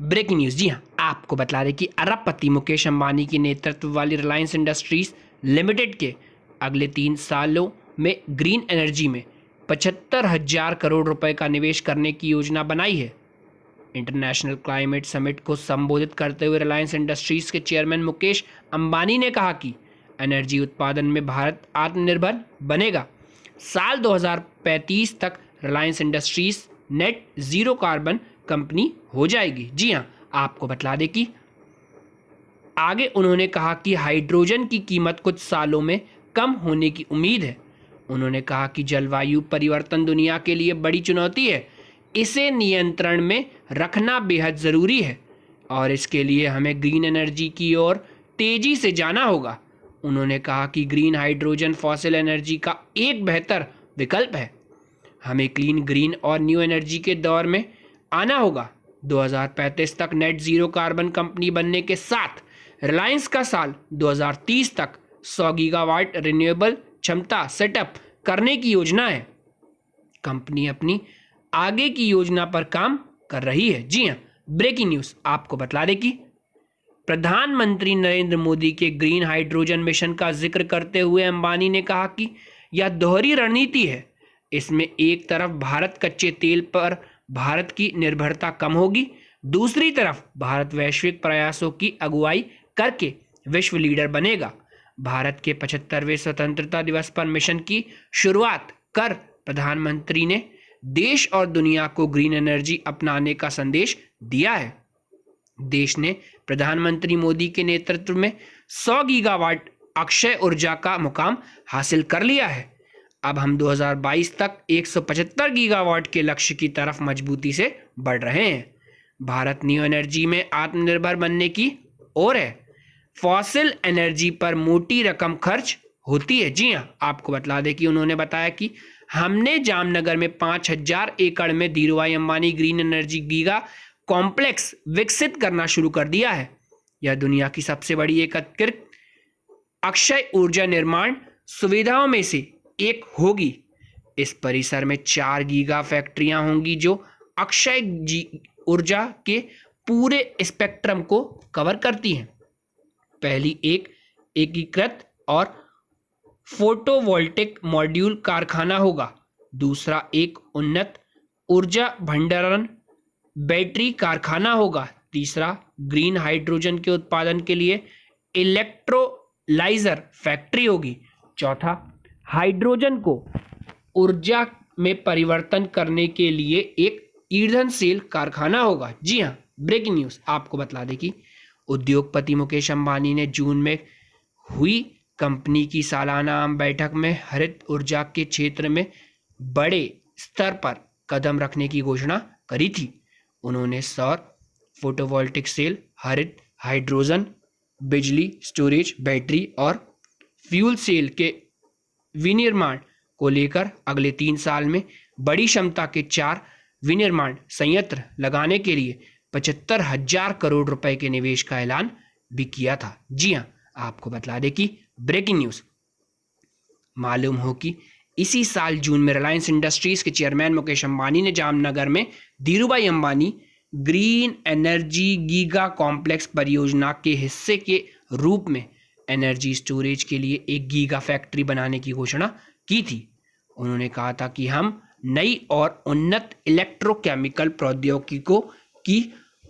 Breaking news. जी हाँ, आपको बता दें कि अरबपति मुकेश अंबानी के नेतृत्व वाली रिलायंस इंडस्ट्रीज लिमिटेड के अगले 3 सालों में ग्रीन एनर्जी में 75,000 करोड़ रुपए का निवेश करने की योजना बनाई है। इंटरनेशनल क्लाइमेट समिट को संबोधित करते हुए रिलायंस इंडस्ट्रीज के चेयरमैन मुकेश अंबानी ने कहा कि एनर्जी उत्पादन में भारत आत्मनिर्भर बनेगा। साल 2035 तक Reliance industries net zero carbon company हो जाएगी। जी हाँ, आपको बता दें कि आगे उन्होंने कहा कि हाइड्रोजन की कीमत कुछ सालों में कम होने की उम्मीद है। उन्होंने कहा कि जलवायु परिवर्तन दुनिया के लिए बड़ी चुनौती है, इसे नियंत्रण में रखना बेहद ज़रूरी है और इसके लिए हमें ग्रीन एनर्जी की ओर तेज़ी से जाना होगा। उन्होंने कहा कि ग्रीन हाइड्रोजन फॉसिल एनर्जी का एक बेहतर विकल्प है। हमें क्लीन, ग्रीन और न्यू एनर्जी के दौर में आना होगा। 2035 तक नेट जीरो कार्बन कंपनी बनने के साथ रिलायंस का साल 2030 तक 100 गीगावाट रिन्यूएबल क्षमता सेटअप करने की योजना है। कंपनी अपनी आगे की योजना पर काम कर रही है। जी हाँ, ब्रेकिंग न्यूज़ आपको बता दें कि प्रधानमंत्री नरेंद्र मोदी के ग्रीन हाइड्रोजन मिशन का जिक्र करते हुए अंबानी ने कहा कि यह दोहरी रणनीति है। इसमें एक तरफ भारत कच्चे तेल पर भारत की निर्भरता कम होगी, दूसरी तरफ भारत वैश्विक प्रयासों की अगुवाई करके विश्व लीडर बनेगा। भारत के 75वें स्वतंत्रता दिवस पर मिशन की शुरुआत कर प्रधानमंत्री ने देश और दुनिया को ग्रीन एनर्जी अपनाने का संदेश दिया है। देश ने प्रधानमंत्री मोदी के नेतृत्व में 100 गीगावाट अक्षय ऊर्जा का मुकाम हासिल कर लिया है। अब हम 2022 तक 175 गीगावाट के लक्ष्य की तरफ मजबूती से बढ़ रहे हैं। भारत न्यू एनर्जी में आत्मनिर्भर बनने की ओर है। फॉसिल एनर्जी पर मोटी रकम खर्च होती है। जी हाँ, आपको बता दें कि उन्होंने बताया कि हमने जामनगर में 5,000 एकड़ में Dhirubhai Ambani green energy giga complex विकसित करना शुरू कर दिया है। यह दुनिया की सबसे बड़ी एकीकृत अक्षय ऊर्जा निर्माण सुविधाओं में से एक होगी। इस परिसर में 4 गीगा फैक्ट्रियां होंगी जो अक्षय ऊर्जा के पूरे स्पेक्ट्रम को कवर करती हैं। पहली एक एकीकृत और फोटोवोल्टिक मॉड्यूल कारखाना होगा, दूसरा एक उन्नत ऊर्जा भंडारण बैटरी कारखाना होगा, तीसरा ग्रीन हाइड्रोजन के उत्पादन के लिए इलेक्ट्रोलाइजर फैक्ट्री होगी, चौथा हाइड्रोजन को ऊर्जा में परिवर्तन करने के लिए एक ईंधन सेल कारखाना होगा। जी हाँ, ब्रेकिंग न्यूज़ आपको बता दें कि उद्योगपति मुकेश अंबानी ने जून में हुई कंपनी की सालाना आम बैठक में हरित ऊर्जा के क्षेत्र में बड़े स्तर पर कदम रखने की घोषणा करी थी। उन्होंने सौर, फोटोवोल्टिक सेल, हरित हाइड्रोजन, बिजली स्टोरेज, बैटरी और फ्यूल सेल के विनिर्माण को लेकर अगले 3 साल में बड़ी क्षमता के 4 विनिर्माण संयंत्र लगाने के लिए 75,000 करोड़ रुपए के निवेश का ऐलान भी किया था। जी हाँ, आपको बता दें कि ब्रेकिंग न्यूज़ मालूम हो कि इसी साल जून में रिलायंस इंडस्ट्रीज के चेयरमैन मुकेश अंबानी ने जामनगर में Dhirubhai Ambani green energy giga complex परियोजना के हिस्से के रूप में एनर्जी स्टोरेज के लिए एक गीगा फैक्ट्री बनाने की घोषणा की थी। उन्होंने कहा था कि हम नई और उन्नत इलेक्ट्रोकेमिकल प्रौद्योगिकियों की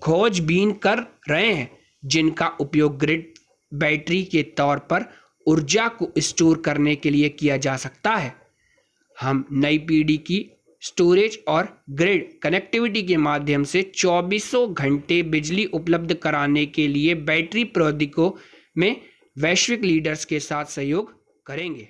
खोजबीन कर रहे हैं, जिनका उपयोग ग्रिड बैटरी के तौर पर ऊर्जा को स्टोर करने के लिए किया जा सकता है। हम नई पीढ़ी की स्टोरेज और ग्रिड कनेक्टिविटी के माध्यम से 24 घंटे बिजली उपलब्ध कराने के लिए बैटरी प्रौद्योगिकियों में वैश्विक लीडर्स के साथ सहयोग करेंगे।